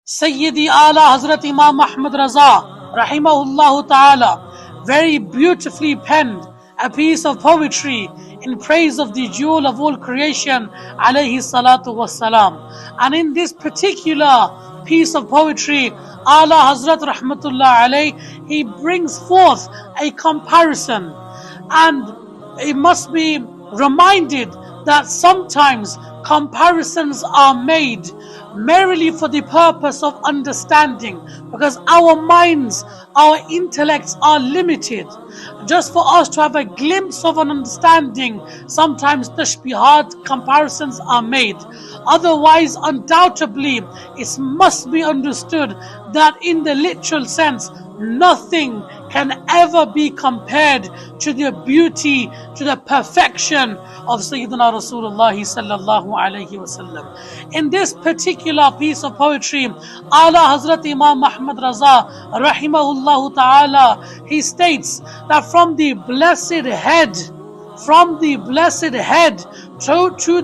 Sayyidi Allah Hazrat Imam Muhammad Raza, Rahimahullah Ta'ala, very beautifully penned a piece of poetry in praise of the jewel of all creation, alayhi salatu wassalam. And in this particular piece of poetry, Allah Hazrat Rahmatullah alayhi, he brings forth a comparison. And it must be reminded that sometimes comparisons are made merely for the purpose of understanding, because our minds, our intellects are limited. Just for us to have a glimpse of an understanding, sometimes tashbihat, comparisons are made. Otherwise, undoubtedly, it must be understood that in the literal sense, nothing can ever be compared to the beauty, to the perfection of Sayyidina Rasulullah sallallahu alayhi wasallam. In this particular piece of poetry, Allah Hazrat Imam Muhammad Raza, rahimahullah ta'ala, he states that from the blessed head to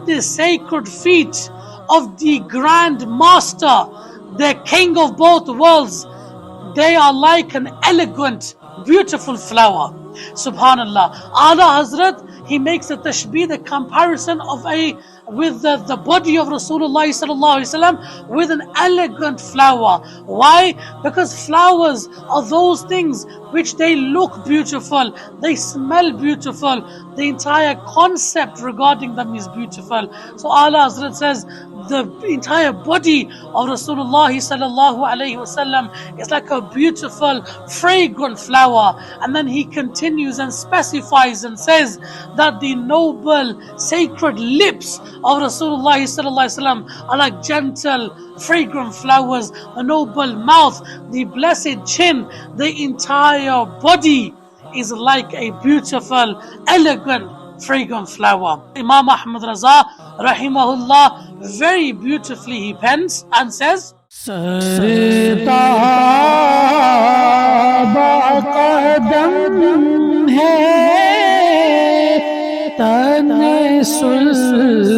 the sacred feet of the Grand Master, the King of both worlds, they are like an elegant, beautiful flower. Subhanallah. Allah Hazrat, he makes a tashbih, the comparison of with the body of Rasulullah sallallahu alaihi wasallam with an elegant flower. Why? Because flowers are those things which they look beautiful, they smell beautiful, the entire concept regarding them is beautiful. So Allah Hazrat says the entire body of Rasulullah sallallahu alaihi wasallam is like a beautiful, fragrant flower. And then he continues and specifies and says that the noble, sacred lips of Rasulullah sallallahu alaihi wasallam are like gentle, fragrant flowers. The noble mouth, the blessed chin, the entire body is like a beautiful, elegant, fragrant flower. Imam Ahmad Raza, rahimahullah, very beautifully he pens and says, सरताबा कदम है तन सुल्तान